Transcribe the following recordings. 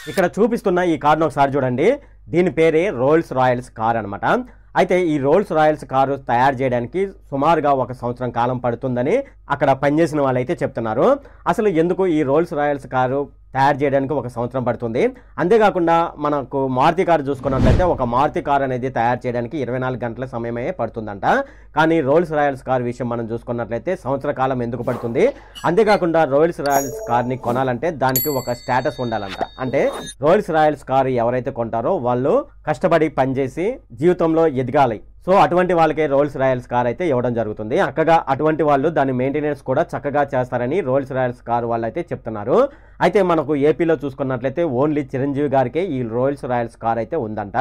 ఇక్కడ చూపిస్తున్న ఈ కార్ను ఒకసారి చూడండి. దీని పేరే రోల్స్ రాయల్స్ కార్ అనమాట. అయితే ఈ రోల్స్ రాయల్స్ కారు తయారు చేయడానికి సుమారుగా 1 సంవత్సరం కాలం పడుతుందని అక్కడ పనిచేసిన వాళ్ళైతే చెప్తున్నారు. అసలు ఎందుకు ఈ రోల్స్ రాయల్స్ కారు తయారు చేయడానికి 1 సంవత్సరం పడుతుంది? అంతేకాకుండా మనకు మారుతి కారు చూసుకున్నట్లయితే ఒక మారుతి కారు అనేది తయారు చేయడానికి 24 గంటల సమయమే పడుతుందంట. కానీ రోల్స్ రాయల్స్ కారు విషయం మనం చూసుకున్నట్లయితే సంవత్సర కాలం ఎందుకు పడుతుంది? అంతేకాకుండా రోల్స్ రాయల్స్ కార్ని కొనాలంటే దానికి ఒక స్టేటస్ ఉండాలంట. అంటే రోల్స్ రాయల్స్ కారు ఎవరైతే కొంటారో వాళ్ళు కష్టపడి పనిచేసి జీవితంలో ఎదగాలి. సో అటువంటి వాళ్ళకే రోల్స్ రాయల్స్ కార్ అయితే ఇవ్వడం జరుగుతుంది. చక్కగా అటువంటి వాళ్ళు దాని మెయింటెనెన్స్ కూడా చక్కగా చేస్తారని రోల్స్ రాయల్స్ కార్ వాళ్ళు అయితే చెప్తున్నారు. అయితే మనకు ఏపీలో చూసుకున్నట్లయితే ఓన్లీ చిరంజీవి గారికే ఈ రోల్స్ రాయల్స్ కార్ అయితే ఉందంట.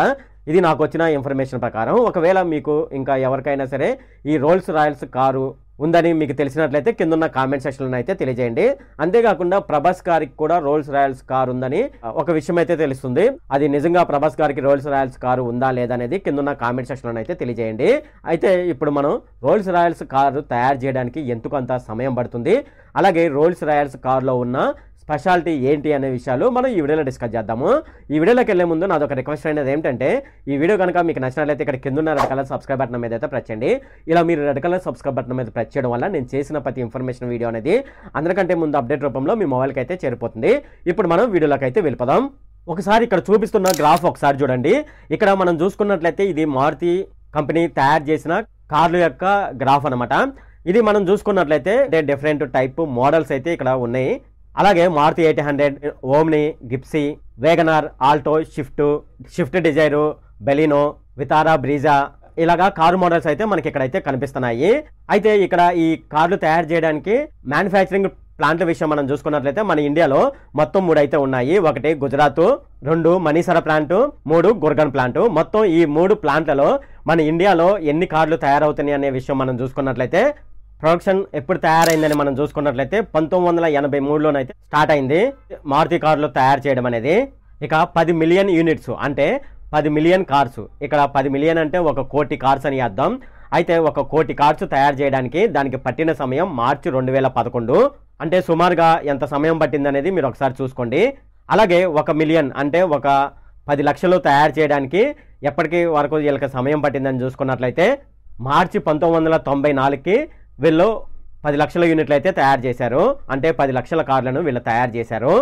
ఇది నాకు వచ్చిన ఇన్ఫర్మేషన్ ప్రకారం. ఒకవేళ మీకు ఇంకా ఎవరికైనా సరే ఈ రోల్స్ రాయల్స్ కారు ఉందని మీకు తెలిసినట్లయితే కింద కామెంట్ సెక్షన్లో అయితే తెలియజేయండి. అంతేకాకుండా ప్రభాస్ గారికి కూడా రోల్స్ రాయల్స్ కార్ ఉందని ఒక విషయం అయితే తెలుస్తుంది. అది నిజంగా ప్రభాస్ గారికి రోల్స్ రాయల్స్ కారు ఉందా లేదా అనేది కింద కామెంట్ సెక్షన్లో అయితే తెలియజేయండి. అయితే ఇప్పుడు మనం రోల్స్ రాయల్స్ కారు తయారు చేయడానికి ఎందుకు అంత సమయం పడుతుంది, అలాగే రోల్స్ రాయల్స్ కారులో ఉన్న స్పెషాలిటీ ఏంటి అనే విషయాలు మనం ఈ వీడియోలో డిస్కస్ చేద్దాము. ఈ వీడియోలోకి వెళ్ళే ముందు నాదొక రిక్వెస్ట్ అనేది ఏంటంటే ఈ వీడియో కనుక మీకు నచ్చినట్లయితే ఇక్కడ కింద ఉన్న రెడ్ కలర్ సబ్స్క్రైబ్ బటన్ మీద అయితే ప్రెస్ చేయండి. ఇలా మీరు రెడ్ కలర్ సబ్స్క్రైబ్ బటన్ మీద ప్రెస్ చేయడం వల్ల నేను చేసిన ప్రతి ఇన్ఫర్మేషన్ వీడియో అనేది అందరికంటే ముందు అప్డేట్ రూపంలో మీ మొబైల్కి అయితే చేరిపోతుంది. ఇప్పుడు మనం వీడియోలోకి అయితే వెళ్ళిపోదాం. ఒకసారి ఇక్కడ చూపిస్తున్న గ్రాఫ్ ఒకసారి చూడండి. ఇక్కడ మనం చూసుకున్నట్లయితే ఇది మారుతి కంపెనీ తయారు చేసిన కార్ల యొక్క గ్రాఫ్ అనమాట. ఇది మనం చూసుకున్నట్లయితే డిఫరెంట్ టైప్ మోడల్స్ అయితే ఇక్కడ ఉన్నాయి. అలాగే Maruti 800, Omni, Gypsy, WagonR, Alto, Swift Dzire, Baleno, Vitara, Brezza ఇలాగా కారు మోడల్స్ అయితే మనకి ఇక్కడైతే కనిపిస్తున్నాయి. అయితే ఇక్కడ ఈ కార్లు తయారు చేయడానికి మ్యానుఫ్యాక్చరింగ్ ప్లాంట్ల విషయం మనం చూసుకున్నట్లయితే మన ఇండియాలో మొత్తం 3 అయితే ఉన్నాయి. 1 గుజరాత్, 2 మనీసర ప్లాంట్, 3 గుర్గన్ ప్లాంట్. మొత్తం ఈ 3 ప్లాంట్లలో మన ఇండియాలో ఎన్ని కార్లు తయారవుతున్నాయి అనే విషయం మనం చూసుకున్నట్లయితే ప్రొడక్షన్ ఎప్పుడు తయారైందని మనం చూసుకున్నట్లయితే 1983లోనైతే స్టార్ట్ అయింది మారుతి కార్లు తయారు చేయడం అనేది. ఇక 10 మిలియన్ యూనిట్స్ అంటే 10 మిలియన్ కార్స్. ఇక్కడ 10 మిలియన్ అంటే 1 కోటి కార్స్ అని అర్థం. అయితే 1 కోటి కార్స్ తయారు చేయడానికి దానికి పట్టిన సమయం మార్చి 2011. అంటే సుమారుగా ఎంత సమయం పట్టింది అనేది మీరు ఒకసారి చూసుకోండి. అలాగే 1 మిలియన్ అంటే 10 లక్షలు తయారు చేయడానికి ఎప్పటికీ వరకు వీళ్ళకి సమయం పట్టిందని చూసుకున్నట్లయితే మార్చి 1994కి వీళ్ళు 10 లక్షల యూనిట్లు అయితే తయారు చేశారు. అంటే 10 లక్షల కార్లను వీళ్ళు తయారు చేశారు.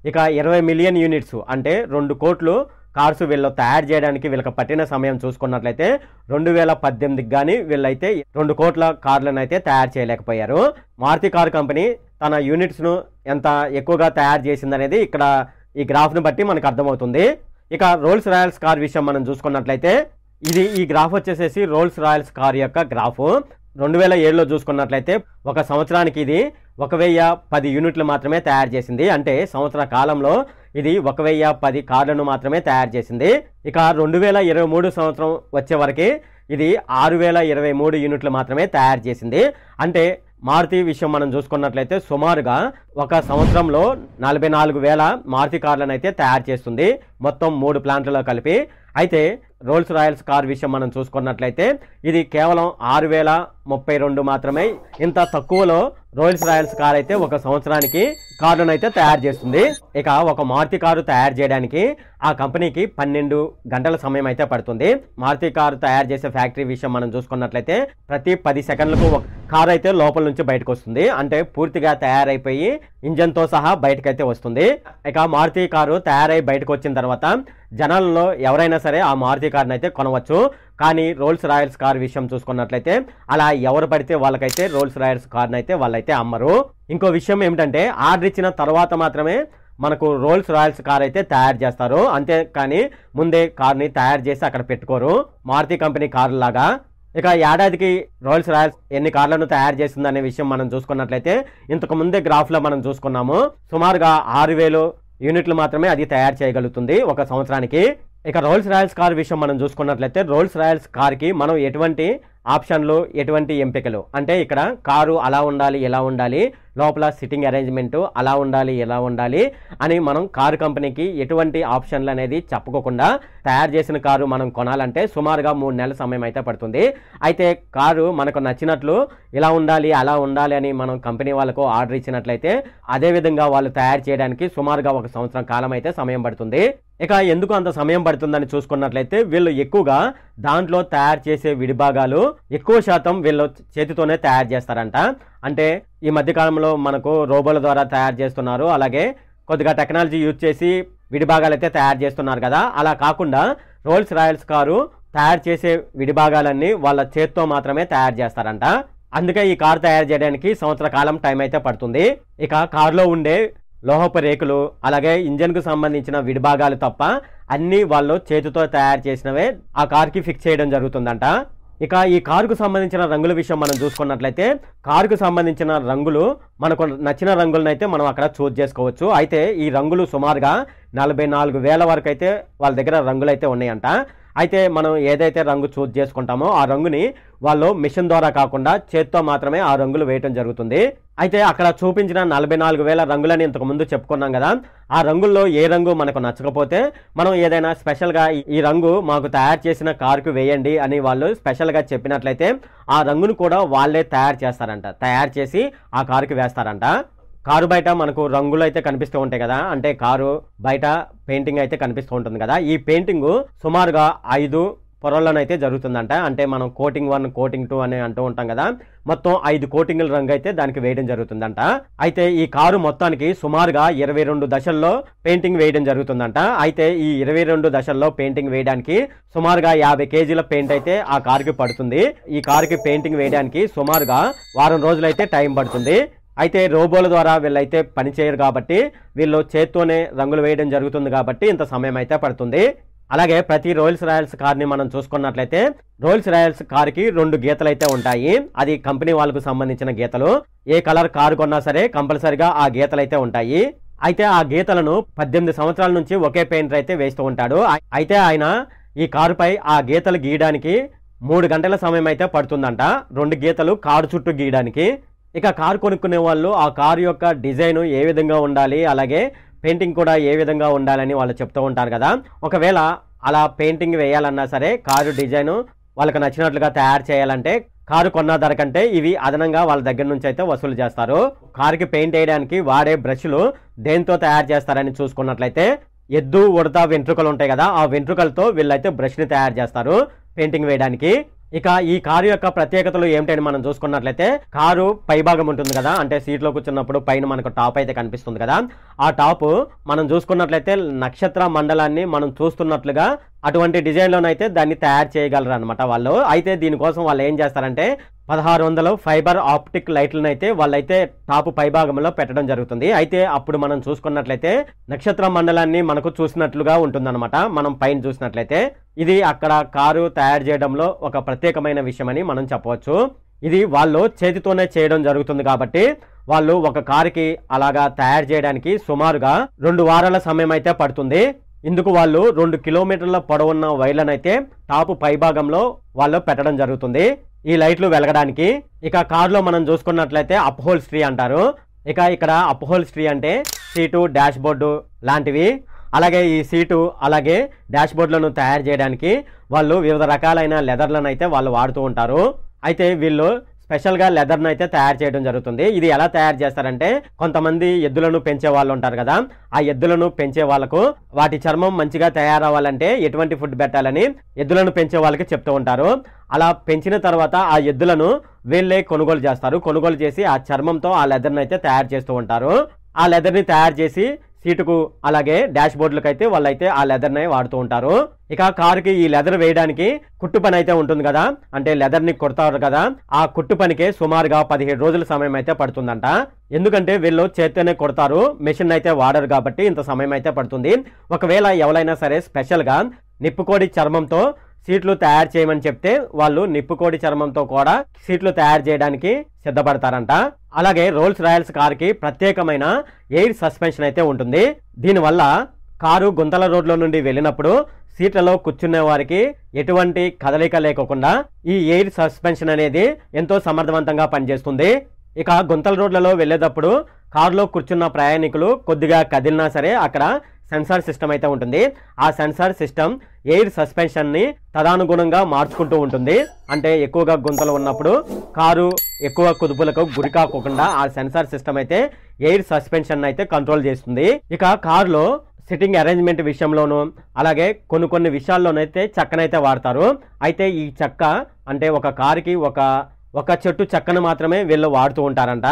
ఇక 20 మిలియన్ యూనిట్స్ అంటే 2 కోట్లు కార్స్ వీళ్ళు తయారు చేయడానికి వీళ్ళకి పట్టిన సమయం చూసుకున్నట్లయితే 2018కి కానీ వీళ్ళైతే 2 కోట్ల కార్లను అయితే తయారు చేయలేకపోయారు. మారుతి కార్ కంపెనీ తన యూనిట్స్ను ఎంత ఎక్కువగా తయారు చేసిందనేది ఇక్కడ ఈ గ్రాఫ్ను బట్టి మనకు అర్థమవుతుంది. ఇక రోల్స్ రాయల్స్ కార్ విషయం మనం చూసుకున్నట్లయితే ఈ గ్రాఫ్ వచ్చేసేసి రోల్స్ రాయల్స్ కార్ యొక్క గ్రాఫ్. 2007లో చూసుకున్నట్లయితే 1 సంవత్సరానికి ఇది 1010 యూనిట్లు మాత్రమే తయారు చేసింది. అంటే సంవత్సర కాలంలో ఇది 1010 కార్లను మాత్రమే తయారు చేసింది. ఇక 2023 సంవత్సరం వచ్చే వరకు ఇది 6023 యూనిట్లు మాత్రమే తయారు చేసింది. అంటే మారుతి విషయం మనం చూసుకున్నట్లయితే సుమారుగా 1 సంవత్సరంలో 44,000 మారుతి కార్లను అయితే తయారు చేస్తుంది మొత్తం 3 ప్లాంట్లలో కలిపి. అయితే రోల్స్ రాయల్స్ కార్ విషయం మనం చూసుకున్నట్లయితే ఇది కేవలం 6032 మాత్రమే. ఇంత తక్కువలో రోల్స్ రాయల్స్ కార్ అయితే 1 సంవత్సరానికి కార్లను అయితే తయారు చేస్తుంది. ఇక ఒక మారుతి కారు తయారు చేయడానికి ఆ కంపెనీకి 12 గంటల సమయం అయితే పడుతుంది. మారుతి కారు తయారు చేసే ఫ్యాక్టరీ విషయం మనం చూసుకున్నట్లయితే ప్రతి 10 సెకండ్లకు ఒక కారు అయితే లోపల నుంచి బయటకు వస్తుంది. అంటే పూర్తిగా తయారైపోయి ఇంజన్తో సహా బయటకైతే వస్తుంది. ఇక మారుతి కారు తయారై బయటకు వచ్చిన తర్వాత జనాలలో ఎవరైనా సరే ఆ మారుతి కార్ని అయితే కొనవచ్చు. కానీ రోల్స్ రాయల్స్ కార్ విషయం చూసుకున్నట్లయితే అలా ఎవరు పడితే వాళ్ళకైతే రోల్స్ రాయల్స్ కార్ని అయితే వాళ్ళైతే అమ్మరు. ఇంకో విషయం ఏమిటంటే ఆర్డర్ ఇచ్చిన తర్వాత మాత్రమే మనకు రోల్స్ రాయల్స్ కార్ అయితే తయారు చేస్తారు. అంతేకాని ముందే కార్ని తయారు చేసి అక్కడ పెట్టుకోరు మారుతి కంపెనీ కారు లాగా. ఇక ఏడాదికి రోల్స్ రాయల్స్ ఎన్ని కార్లను తయారు చేస్తుందనే విషయం మనం చూసుకున్నట్లయితే ఇంతకు ముందే గ్రాఫ్లో మనం చూసుకున్నాము. సుమారుగా 6000 యూనిట్లు మాత్రమే అది తయారు చేయగలుగుతుంది 1 సంవత్సరానికి. ఇక రోల్స్ రాయల్స్ కార్ విషయం మనం చూసుకున్నట్లయితే రోల్స్ రాయల్స్ కార్కి మనం ఎటువంటి ఆప్షన్లు, ఎటువంటి ఎంపికలు అంటే ఇక్కడ కారు అలా ఉండాలి, ఎలా ఉండాలి, లోపల సిట్టింగ్ అరేంజ్మెంట్ అలా ఉండాలి, ఎలా ఉండాలి అని మనం కారు కంపెనీకి ఎటువంటి ఆప్షన్లు అనేది చెప్పుకోకుండా తయారు చేసిన కారు మనం కొనాలంటే సుమారుగా 3 నెలల సమయం అయితే పడుతుంది. అయితే కారు మనకు నచ్చినట్లు ఇలా ఉండాలి, అలా ఉండాలి అని మనం కంపెనీ వాళ్ళకు ఆర్డర్ ఇచ్చినట్లయితే అదే విధంగా వాళ్ళు తయారు చేయడానికి సుమారుగా 1 సంవత్సరం కాలం అయితే సమయం పడుతుంది. ఇక ఎందుకు అంత సమయం పడుతుందని చూసుకున్నట్లయితే వీళ్ళు ఎక్కువగా దాంట్లో తయారు చేసే విడిభాగాలు ఎక్కువ శాతం వీళ్ళు చేతితోనే తయారు చేస్తారంట. అంటే ఈ మధ్యకాలంలో మనకు రోబోల ద్వారా తయారు చేస్తున్నారు, అలాగే కొద్దిగా టెక్నాలజీ యూజ్ చేసి విడిభాగాలు అయితే తయారు చేస్తున్నారు కదా. అలా కాకుండా రోల్స్ రాయల్స్ కారు తయారు చేసే విడిభాగాలన్నీ వాళ్ళ చేతితో మాత్రమే తయారు చేస్తారంట. అందుకే ఈ కారు తయారు చేయడానికి సంవత్సర కాలం టైం అయితే పడుతుంది. ఇక కారులో ఉండే లోహపు రేకులు, అలాగే ఇంజన్కు సంబంధించిన విడిభాగాలు తప్ప అన్నీ వాళ్ళు చేతితో తయారు చేసినవే ఆ కార్కి ఫిక్స్ చేయడం జరుగుతుందంట. ఇక ఈ కారుకు సంబంధించిన రంగుల విషయం మనం చూసుకున్నట్లయితే కారుకు సంబంధించిన రంగులు మనకు నచ్చిన రంగులను అయితే మనం అక్కడ చూస్ చేసుకోవచ్చు. అయితే ఈ రంగులు సుమారుగా 44,000 వరకు అయితే వాళ్ళ దగ్గర రంగులు అయితే ఉన్నాయంట. అయితే మనం ఏదైతే రంగు చూస్ చేసుకుంటామో ఆ రంగుని వాళ్ళు మిషన్ ద్వారా కాకుండా చేత్తో మాత్రమే ఆ రంగులు వేయటం జరుగుతుంది. అయితే అక్కడ చూపించిన 44,000 రంగులని ఇంతకు ముందు చెప్పుకున్నాం కదా. ఆ రంగుల్లో ఏ రంగు మనకు నచ్చకపోతే మనం ఏదైనా స్పెషల్గా ఈ రంగు మాకు తయారు చేసిన కారుకు వేయండి అని వాళ్ళు స్పెషల్గా చెప్పినట్లయితే ఆ రంగును కూడా వాళ్ళే తయారు చేస్తారంట. తయారు చేసి ఆ కారుకి వేస్తారంట. కారు బయట మనకు రంగులు అయితే కనిపిస్తూ ఉంటాయి కదా, అంటే కారు బయట పెయింటింగ్ అయితే కనిపిస్తూ ఉంటుంది కదా. ఈ పెయింటింగ్ సుమారుగా 5 పొరల్లోనైతే జరుగుతుందంట. అంటే మనం కోటింగ్ 1, కోటింగ్ 2 అని అంటూ ఉంటాం కదా. మొత్తం 5 కోటింగ్ల రంగు అయితే దానికి వేయడం జరుగుతుందంట. అయితే ఈ కారు మొత్తానికి సుమారుగా 22 దశల్లో పెయింటింగ్ వేయడం జరుగుతుందంట. అయితే ఈ 22 దశల్లో పెయింటింగ్ వేయడానికి సుమారుగా 50 కేజీల పెయింట్ అయితే ఆ కారుకి పడుతుంది. ఈ కారుకి పెయింటింగ్ వేయడానికి సుమారుగా వారం రోజులైతే టైం పడుతుంది. అయితే రోబోల ద్వారా వీళ్ళైతే పని చేయరు కాబట్టి వీళ్ళు చేత్తోనే రంగులు వేయడం జరుగుతుంది కాబట్టి ఇంత సమయం అయితే పడుతుంది. అలాగే ప్రతి రోల్స్ రాయల్స్ కార్ని మనం చూసుకున్నట్లయితే రోల్స్ రాయల్స్ కార్కి 2 గీతలు అయితే ఉంటాయి. అది కంపెనీ వాళ్ళకు సంబంధించిన గీతలు. ఏ కలర్ కారు కొన్నా సరే కంపల్సరిగా ఆ గీతలు అయితే ఉంటాయి. అయితే ఆ గీతలను 18 సంవత్సరాల నుంచి ఒకే పెయింటర్ అయితే వేస్తూ ఉంటాడు. అయితే ఆయన ఈ కారుపై ఆ గీతలు గీయడానికి 3 గంటల సమయం అయితే పడుతుందంట. 2 గీతలు కారు చుట్టూ గీయడానికి. ఇక కారు కొనుక్కునే వాళ్ళు ఆ కారు యొక్క డిజైన్ ఏ విధంగా ఉండాలి, అలాగే పెయింటింగ్ కూడా ఏ విధంగా ఉండాలని వాళ్ళు చెప్తూ ఉంటారు కదా. ఒకవేళ అలా పెయింటింగ్ వేయాలన్నా సరే కారు డిజైన్ వాళ్ళకి నచ్చినట్లుగా తయారు చేయాలంటే కారు కొన్న ధర కంటే ఇవి అదనంగా వాళ్ళ దగ్గర నుంచి అయితే వసూలు చేస్తారు. కారుకి పెయింట్ వేయడానికి వాడే బ్రష్లు దేంతో తయారు చేస్తారని చూసుకున్నట్లయితే ఎద్దు, ఉడత వెంట్రుకలు ఉంటాయి కదా, ఆ వెంట్రుకలతో వీళ్ళైతే బ్రష్ని తయారు చేస్తారు పెయింటింగ్ వేయడానికి. ఇక ఈ కారు యొక్క ప్రత్యేకతలు ఏమిటని మనం చూసుకున్నట్లయితే కారు పైభాగం ఉంటుంది కదా, అంటే సీట్లో కూర్చున్నప్పుడు పైన మనకు టాప్ అయితే కనిపిస్తుంది కదా. ఆ టాప్ మనం చూసుకున్నట్లయితే నక్షత్ర మండలాన్ని మనం చూస్తున్నట్లుగా అటువంటి డిజైన్లోనైతే దాన్ని తయారు చేయగలరు అనమాట వాళ్ళు. అయితే దీనికోసం వాళ్ళు ఏం చేస్తారంటే 1600 ఫైబర్ ఆప్టిక్ లైట్లను అయితే వాళ్ళైతే టాప్ పైభాగంలో పెట్టడం జరుగుతుంది. అయితే అప్పుడు మనం చూసుకున్నట్లయితే నక్షత్ర మండలాన్ని మనకు చూసినట్లుగా ఉంటుందన్నమాట. మనం పైన చూసినట్లయితే ఇది అక్కడ కారు తయారు చేయడంలో ఒక ప్రత్యేకమైన విషయం అని మనం చెప్పవచ్చు. ఇది వాళ్ళు చేతితోనే చేయడం జరుగుతుంది కాబట్టి వాళ్ళు ఒక కారుకి అలాగా తయారు చేయడానికి సుమారుగా 2 వారాల సమయం అయితే పడుతుంది. ఇందుకు వాళ్ళు 2 కిలోమీటర్ల పొడవున్న వైర్లను అయితే టాప్ పైభాగంలో వాళ్ళు పెట్టడం జరుగుతుంది ఈ లైట్లు వెలగడానికి. ఇక కారులో మనం చూసుకున్నట్లయితే అప్హోల్స్ట్రీ అంటారు. ఇక ఇక్కడ అప్హోల్స్ట్రీ అంటే సీటు, డాష్ బోర్డు లాంటివి. అలాగే ఈ సీటు అలాగే డాష్ బోర్డులను తయారు చేయడానికి వాళ్ళు వివిధ రకాలైన లెదర్లను అయితే వాళ్ళు వాడుతూ ఉంటారు. అయితే వీళ్ళు స్పెషల్గా లెదర్ను అయితే తయారు చేయడం జరుగుతుంది. ఇది ఎలా తయారు చేస్తారంటే కొంతమంది ఎద్దులను పెంచే వాళ్ళు ఉంటారు కదా, ఆ ఎద్దులను పెంచే వాళ్ళకు వాటి చర్మం మంచిగా తయారవ్వాలంటే ఎటువంటి ఫుడ్ పెట్టాలని ఎద్దులను పెంచే వాళ్ళకి చెప్తూ ఉంటారు. అలా పెంచిన తర్వాత ఆ ఎద్దులను వీళ్ళే కొనుగోలు చేస్తారు. కొనుగోలు చేసి ఆ చర్మంతో ఆ లెదర్ని అయితే తయారు చేస్తూ ఉంటారు. ఆ లెదర్ని తయారు చేసి సీటుకు అలాగే డాష్ బోర్డులకు అయితే వాళ్ళైతే ఆ లెదర్ని వాడుతూ ఉంటారు. ఇక కారుకి ఈ లెదర్ వేయడానికి కుట్టు పని అయితే ఉంటుంది కదా, అంటే లెదర్ని కొడతారు కదా, ఆ కుట్టు పనికే సుమారుగా 17 రోజుల సమయం అయితే పడుతుందంట. ఎందుకంటే వీళ్ళు చేత్తోనే కొడతారు, మెషిన్ అయితే వాడరు కాబట్టి ఇంత సమయం అయితే పడుతుంది. ఒకవేళ ఎవరైనా సరే స్పెషల్గా నిప్పుకోడి చర్మంతో సీట్లు తయారు చేయమని చెప్తే వాళ్ళు నిప్పుకోడి చర్మంతో కూడా సీట్లు తయారు చేయడానికి సిద్ధపడతారంట. అలాగే రోల్స్ రాయల్స్ కార్కి ప్రత్యేకమైన ఎయిర్ సస్పెన్షన్ అయితే ఉంటుంది. దీనివల్ల కారు గుంతల రోడ్లో నుండి వెళ్ళినప్పుడు సీట్లలో కూర్చునే వారికి ఎటువంటి కదలిక లేకోకుండా ఈ ఎయిర్ సస్పెన్షన్ అనేది ఎంతో సమర్థవంతంగా పనిచేస్తుంది. ఇక గుంతల రోడ్లలో వెళ్ళేటప్పుడు కారులో కూర్చున్న ప్రయాణికులు కొద్దిగా కదిలినా సరే అక్కడ సెన్సార్ సిస్టమ్ అయితే ఉంటుంది. ఆ సెన్సార్ సిస్టమ్ ఎయిర్ సస్పెన్షన్ని తదనుగుణంగా మార్చుకుంటూ ఉంటుంది. అంటే ఎక్కువగా గుంతలు ఉన్నప్పుడు కారు ఎక్కువ కుదుపులకు గురి కాకుండా ఆ సెన్సార్ సిస్టమ్ అయితే ఎయిర్ సస్పెన్షన్ అయితే కంట్రోల్ చేస్తుంది. ఇక కారులో సిట్టింగ్ అరేంజ్మెంట్ విషయంలోనూ అలాగే కొన్ని విషయాల్లోనైతే చెక్కనైతే వాడతారు. అయితే ఈ చెక్క అంటే ఒక కారుకి ఒక చెట్టు చెక్కను మాత్రమే వీళ్ళు వాడుతూ ఉంటారంట.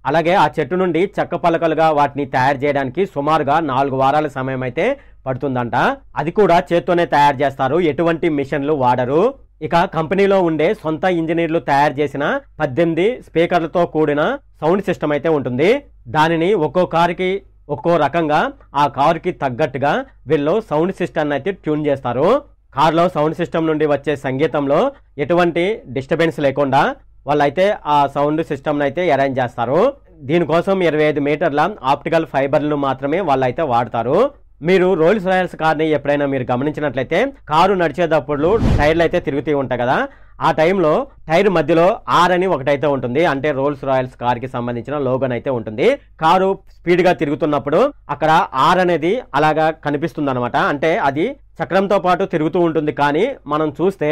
అలాగే ఆ చెట్టు నుండి చెక్క పలకలుగా వాటిని తయారు చేయడానికి సుమారుగా 4 వారాల సమయం అయితే పడుతుందంట. అది కూడా చేత్తోనే తయారు చేస్తారు, ఎటువంటి మిషన్లు వాడరు. ఇక కంపెనీలో ఉండే సొంత ఇంజనీర్లు తయారు చేసిన 18 స్పీకర్లతో కూడిన సౌండ్ సిస్టమ్ అయితే ఉంటుంది. దానిని ఒక్కో కారుకి ఒక్కో రకంగా ఆ కారుకి తగ్గట్టుగా వీళ్ళు సౌండ్ సిస్టమ్ అయితే ట్యూన్ చేస్తారు. కారులో సౌండ్ సిస్టమ్ నుండి వచ్చే సంగీతంలో ఎటువంటి డిస్టర్బెన్స్ లేకుండా వాళ్ళైతే ఆ సౌండ్ సిస్టమ్ అయితే అరేంజ్ చేస్తారు. దీనికోసం 25 మీటర్ల ఆప్టికల్ ఫైబర్లను మాత్రమే వాళ్ళైతే వాడతారు. మీరు రోల్స్ రాయల్స్ కార్ని ఎప్పుడైనా మీరు గమనించినట్లయితే కారు నడిచేటప్పుడు టైర్లు అయితే తిరుగుతూ ఉంటాయి కదా, ఆ టైంలో టైర్ మధ్యలో ఆర్ అని ఒకటైతే ఉంటుంది. అంటే రోల్స్ రాయల్స్ కార్ కి సంబంధించిన లోగన్ అయితే ఉంటుంది. కారు స్పీడ్ గా తిరుగుతున్నప్పుడు అక్కడ ఆర్ అనేది అలాగా కనిపిస్తుంది అనమాట. అంటే అది చక్రంతో పాటు తిరుగుతూ ఉంటుంది, కానీ మనం చూస్తే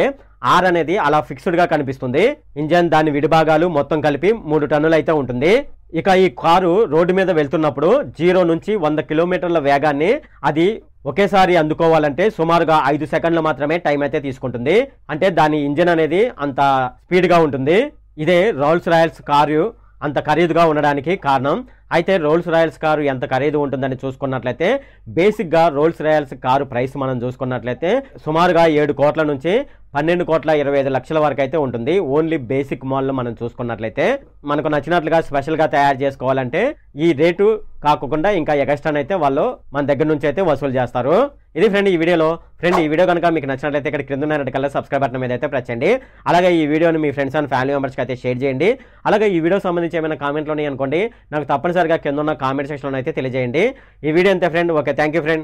ఆర్ అనేది అలా ఫిక్స్డ్ గా కనిపిస్తుంది. ఇంజన్ దాని విడిభాగాలు మొత్తం కలిపి 3 టన్నులు అయితే ఉంటుంది. ఇక ఈ కారు రోడ్డు మీద వెళ్తున్నప్పుడు 0 నుంచి 100 కిలోమీటర్ల వేగాన్ని అది ఒకేసారి అందుకోవాలంటే సుమారుగా 5 సెకండ్లు మాత్రమే టైం అయితే తీసుకుంటుంది. అంటే దాని ఇంజన్ అనేది అంత స్పీడ్ గా ఉంటుంది. ఇదే రోల్స్ రాయల్స్ కారు అంత ఖరీదుగా ఉండడానికి కారణం. అయితే రోల్స్ రాయల్స్ కారు ఎంత ఖరీదు ఉంటుందని చూసుకున్నట్లయితే బేసిక్గా రోల్స్ రాయల్స్ కారు ప్రైస్ మనం చూసుకున్నట్లయితే సుమారుగా 7 కోట్ల నుంచి 12,25,00,000 వరకు అయితే ఉంటుంది. ఓన్లీ బేసిక్ మోడల్ మనం చూసుకున్నట్లయితే మనకు నచ్చినట్లుగా స్పెషల్గా తయారు చేసుకోవాలంటే ఈ రేటు కాకుండా ఇంకా ఎక్స్ట్రా అయితే వాళ్ళు మన దగ్గర నుంచి అయితే వసూలు చేస్తారు. ఇది ఫ్రెండ్ ఈ వీడియోలో. ఫ్రెండ్ ఈ వీడియో కనుక మీకు నచ్చినట్లయితే ఇక్కడ క్రింద ఉన్న రెడ్ కలర్ సబ్స్క్రైబ్ బటన్ మీద అయితే ప్రెస్ చేయండి. అలాగే ఈ వీడియోని మీ ఫ్రెండ్స్ అండ్ ఫ్యామిలీ మెంబర్స్కి అయితే షేర్ చేయండి. అలాగే ఈ వీడియో సంబంధించి ఏమైనా కామెంట్లు ఉన్నాయి అనుకోండి, నాకు తప్పనిసరిగా కింద ఉన్న కామెంట్ సెక్షన్లో అయితే తెలియజేయండి. ఈ వీడియో అంతే friend. Okay, thank you friend.